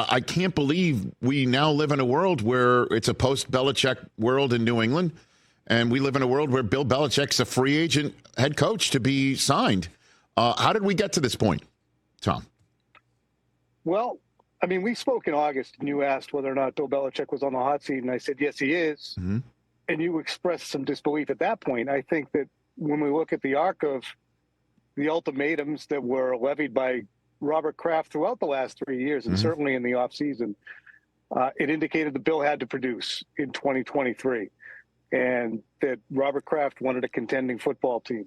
I can't believe we now live in a world where it's a post-Belichick world in New England, and we live in a world where Bill Belichick's a free agent head coach to be signed. How did we get to this point, Tom? Well, I mean, we spoke in August, and you asked whether or not Bill Belichick was on the hot seat, and I said, yes, he is. Mm-hmm. And you expressed some disbelief at that point. I think that when we look at the arc of the ultimatums that were levied by Robert Kraft throughout the last 3 years, and mm-hmm. certainly in the offseason, it indicated that Bill had to produce in 2023, and that Robert Kraft wanted a contending football team.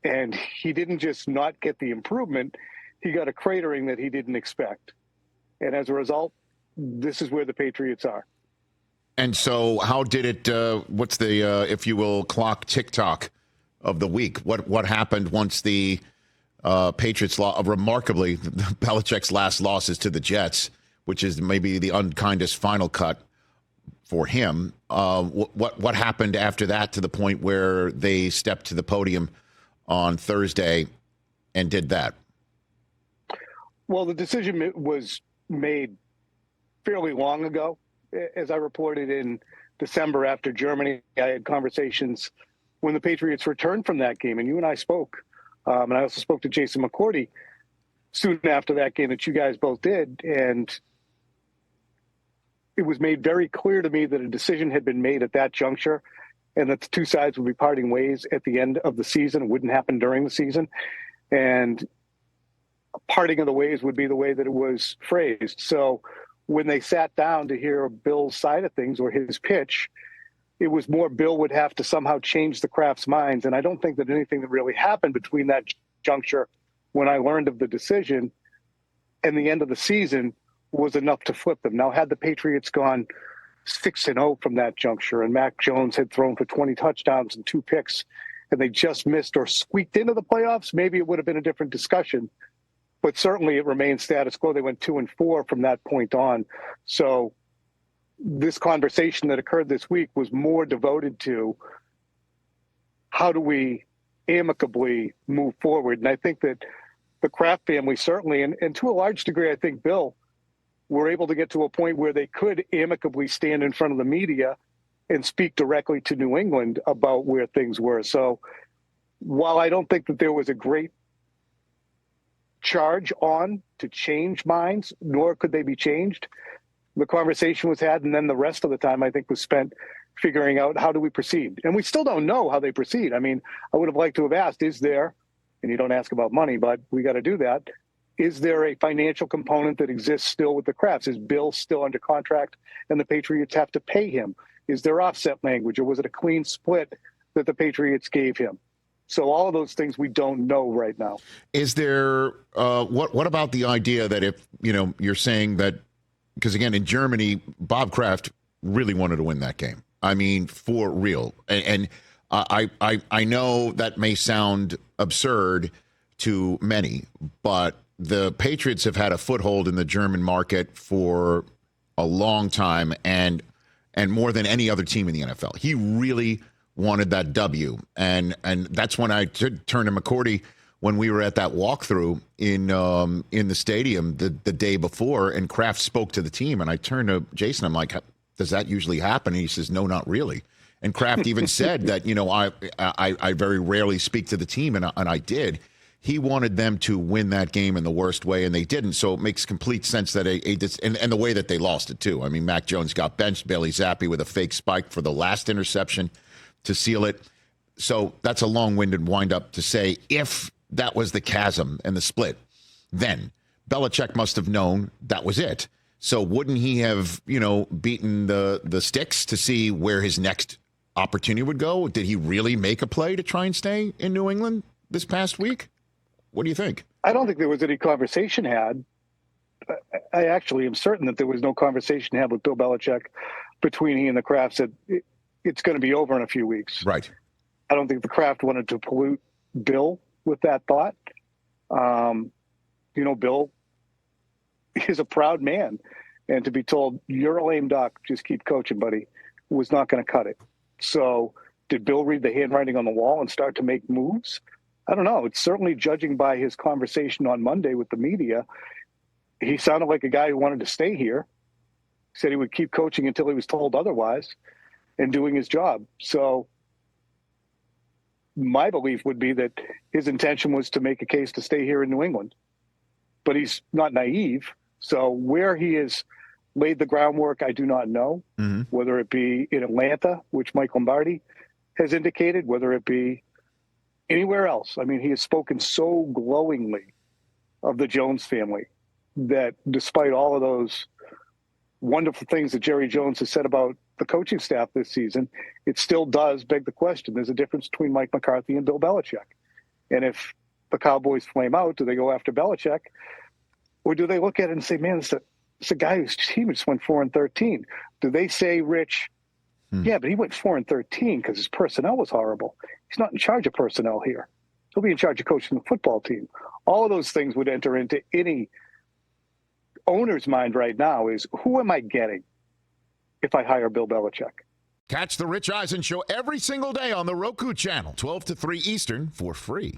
And he didn't just not get the improvement, he got a cratering that he didn't expect. And as a result, this is where the Patriots are. And so how did it, what's the, if you will, clock tick-tock of the week? What happened once the Patriots remarkably, Belichick's last losses to the Jets, which is maybe the unkindest final cut for him. What happened after that to the point where they stepped to the podium on Thursday and did that? Well, the decision was made fairly long ago. As I reported in December after Germany, I had conversations when the Patriots returned from that game, and you and I spoke. And I also spoke to Jason McCourty soon after that game that you guys both did. And it was made very clear to me that a decision had been made at that juncture and that the two sides would be parting ways at the end of the season. It wouldn't happen during the season. And parting of the ways would be the way that it was phrased. So when they sat down to hear Bill's side of things or his pitch, it was more Bill would have to somehow change the Kraft's minds. And I don't think that anything that really happened between that juncture when I learned of the decision and the end of the season was enough to flip them. Now, had the Patriots gone 6-0 from that juncture and Mac Jones had thrown for 20 touchdowns and 2 picks and they just missed or squeaked into the playoffs, maybe it would have been a different discussion. But certainly it remains status quo. They went 2-4 from that point on. So this conversation that occurred this week was more devoted to how do we amicably move forward. And I think that the Kraft family certainly, and to a large degree, I think Bill, were able to get to a point where they could amicably stand in front of the media and speak directly to New England about where things were. So while I don't think that there was a great charge on to change minds, nor could they be changed, the conversation was had, and then the rest of the time, I think, was spent figuring out how do we proceed. And we still don't know how they proceed. I mean, I would have liked to have asked, is there, and you don't ask about money, but we got to do that, is there a financial component that exists still with the Krafts? Is Bill still under contract and the Patriots have to pay him? Is there offset language, or was it a clean split that the Patriots gave him? So all of those things we don't know right now. Is there, what about the idea that if, you're saying that, because again, in Germany, Bob Kraft really wanted to win that game. I mean, for real. And I know that may sound absurd to many, but the Patriots have had a foothold in the German market for a long time and more than any other team in the NFL. He really wanted that W. And that's when I turned to McCourty when we were at that walkthrough in the stadium the day before, and Kraft spoke to the team, and I turned to Jason. I'm like, does that usually happen? And he says, no, not really. And Kraft even said that, I very rarely speak to the team, and I did. He wanted them to win that game in the worst way, and they didn't. So it makes complete sense that and the way that they lost it too. I mean, Mac Jones got benched, Bailey Zappi with a fake spike for the last interception to seal it. So that's a long-winded wind-up to say if that was the chasm and the split, then Belichick must have known that was it. So wouldn't he have, beaten the sticks to see where his next opportunity would go? Did he really make a play to try and stay in New England this past week? What do you think? I don't think there was any conversation had. I actually am certain that there was no conversation had with Bill Belichick between he and the Krafts that it's going to be over in a few weeks. Right. I don't think the Kraft wanted to pollute Bill with that thought. Bill is a proud man, and to be told, you're a lame duck, just keep coaching, buddy, was not going to cut it. So did Bill read the handwriting on the wall and start to make moves? I don't know. It's certainly, judging by his conversation on Monday with the media, he sounded like a guy who wanted to stay here. Said he would keep coaching until he was told otherwise and doing his job. So my belief would be that his intention was to make a case to stay here in New England. But he's not naive. So where he has laid the groundwork, I do not know, whether it be in Atlanta, which Mike Lombardi has indicated, whether it be anywhere else. I mean, he has spoken so glowingly of the Jones family that despite all of those wonderful things that Jerry Jones has said about the coaching staff this season, it still does beg the question. There's a difference between Mike McCarthy and Bill Belichick. And if the Cowboys flame out, do they go after Belichick? Or do they look at it and say, man, it's a guy whose team just went 4-13. Do they say, Rich, yeah, but he went 4-13 because his personnel was horrible. He's not in charge of personnel here. He'll be in charge of coaching the football team. All of those things would enter into any owner's mind right now is, who am I getting if I hire Bill Belichick? Catch the Rich Eisen Show every single day on the Roku channel, 12 to 3 Eastern, for free.